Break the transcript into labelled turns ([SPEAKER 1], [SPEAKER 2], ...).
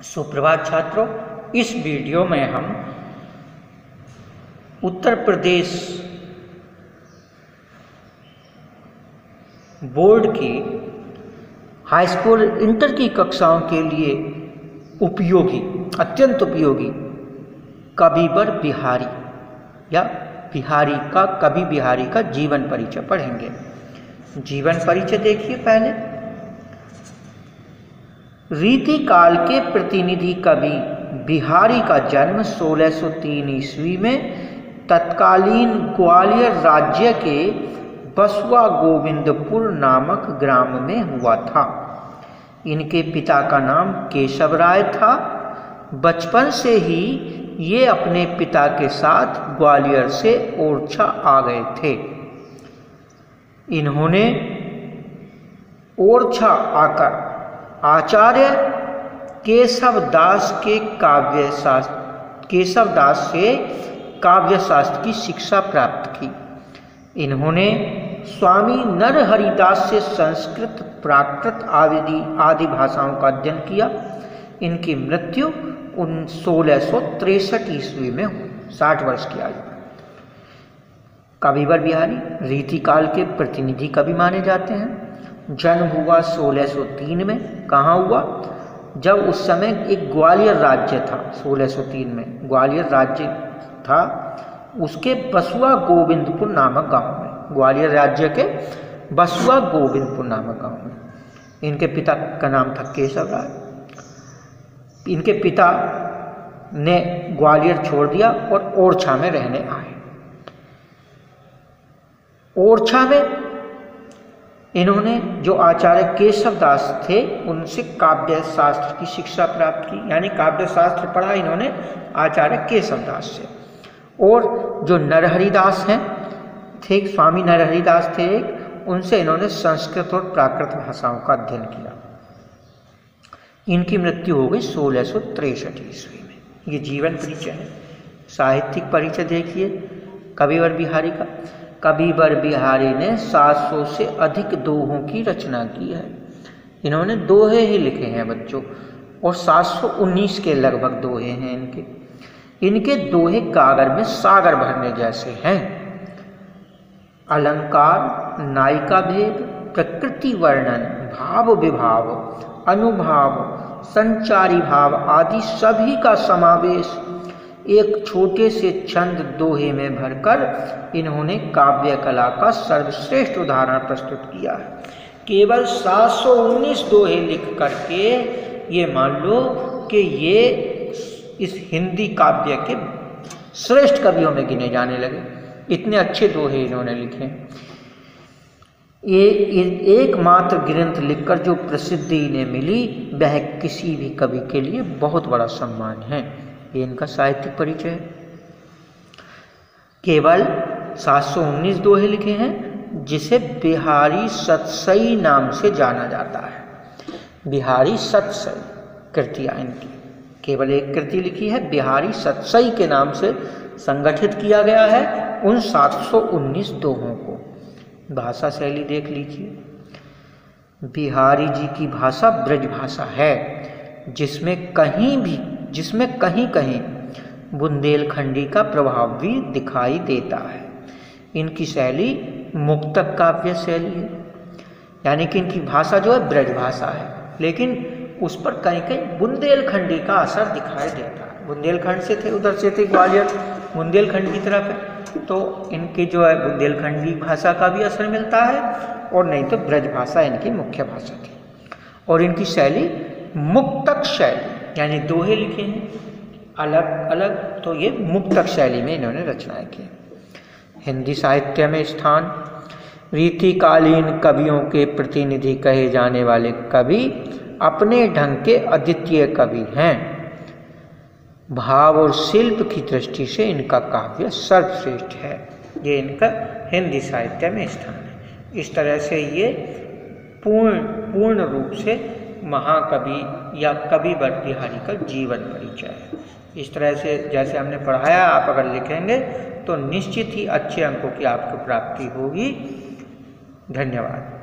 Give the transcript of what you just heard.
[SPEAKER 1] सुप्रभात छात्रों, इस वीडियो में हम उत्तर प्रदेश बोर्ड की हाई स्कूल इंटर की कक्षाओं के लिए उपयोगी, अत्यंत उपयोगी कविवर बिहारी या कवि बिहारी का जीवन परिचय पढ़ेंगे। जीवन परिचय देखिए। पहले रीति काल के प्रतिनिधि कवि बिहारी का जन्म 1603 ईस्वी में तत्कालीन ग्वालियर राज्य के बसवा गोविंदपुर नामक ग्राम में हुआ था। इनके पिता का नाम केशव राय था। बचपन से ही ये अपने पिता के साथ ग्वालियर से ओरछा आ गए थे। इन्होंने ओरछा आकर आचार्य केशव दास से काव्यशास्त्र की शिक्षा प्राप्त की। इन्होंने स्वामी नरहरिदास से संस्कृत, प्राकृत आदि भाषाओं का अध्ययन किया। इनकी मृत्यु 1663 ईस्वी में हुई, 60 वर्ष की आयु। कविवर बिहारी रीतिकाल के प्रतिनिधि कवि माने जाते हैं। जन्म हुआ 1603 में। कहाँ हुआ? जब उस समय एक ग्वालियर राज्य था। 1603 में ग्वालियर राज्य था, उसके बसवा गोविंदपुर नामक गांव में, ग्वालियर राज्य के बसवा गोविंदपुर नामक गांव में। इनके पिता का नाम था केशव राय। इनके पिता ने ग्वालियर छोड़ दिया और ओरछा में रहने आए। ओरछा में इन्होंने जो आचार्य केशव दास थे उनसे काव्य शास्त्र की शिक्षा प्राप्त की, यानी काव्य शास्त्र पढ़ा इन्होंने आचार्य केशव दास से। और जो नरहरिदास हैं थे, स्वामी नरहरिदास थे, उनसे इन्होंने संस्कृत और प्राकृत भाषाओं का अध्ययन किया। इनकी मृत्यु हो गई 1663 ईस्वी में। ये जीवन परिचय है। साहित्यिक परिचय देखिए कविवर बिहारी का। कविवर बिहारी ने 700 से अधिक दोहों की रचना की है। इन्होंने दोहे ही लिखे हैं बच्चों, और 719 के लगभग दोहे हैं इनके दोहे कागर में सागर भरने जैसे हैं। अलंकार, नायिका भेद, प्रकृति वर्णन, भाव विभाव, अनुभाव, संचारी भाव आदि सभी का समावेश एक छोटे से छंद दोहे में भरकर इन्होंने काव्य कला का सर्वश्रेष्ठ उदाहरण प्रस्तुत किया है। केवल 719 दोहे लिख करके ये मान लो कि ये इस हिंदी काव्य के श्रेष्ठ कवियों में गिने जाने लगे। इतने अच्छे दोहे इन्होंने लिखे। ये एकमात्र ग्रंथ लिखकर जो प्रसिद्धि इन्हें मिली वह किसी भी कवि के लिए बहुत बड़ा सम्मान है। ये इनका साहित्यिक परिचय है। केवल 719 दोहे लिखे हैं, जिसे बिहारी सतसई नाम से जाना जाता है। बिहारी सतसई कृतियाँ इनकी, केवल एक कृति लिखी है, बिहारी सतसई के नाम से संगठित किया गया है उन 719 दोहों को। भाषा शैली देख लीजिए। बिहारी जी की भाषा ब्रज भाषा है, जिसमें कहीं कहीं बुंदेलखंडी का प्रभाव भी दिखाई देता है। इनकी शैली मुक्तक काव्य शैली है, यानी कि इनकी भाषा जो है ब्रज भाषा है, लेकिन उस पर कहीं कहीं बुंदेलखंडी का असर दिखाई देता है। बुंदेलखंड से थे, उधर से थे ग्वालियर, बुंदेलखंड की तरफ है, तो इनकी जो है बुंदेलखंडी भाषा का भी असर मिलता है, और नहीं तो ब्रज भाषा इनकी मुख्य भाषा थी। और इनकी शैली मुक्तक शैली, यानी दोहे लिखे हैं अलग अलग, तो ये मुक्तक शैली में इन्होंने रचनाएं की। हिंदी साहित्य में स्थान। रीतिकालीन कवियों के प्रतिनिधि कहे जाने वाले कवि अपने ढंग के अद्वितीय कवि हैं। भाव और शिल्प की दृष्टि से इनका काव्य सर्वश्रेष्ठ है। ये इनका हिंदी साहित्य में स्थान है। इस तरह से ये पूर्ण रूप से महाकवि या कविवर बिहारी का जीवन परिचय है। इस तरह से जैसे हमने पढ़ाया, आप अगर लिखेंगे तो निश्चित ही अच्छे अंकों की आपको प्राप्ति होगी। धन्यवाद।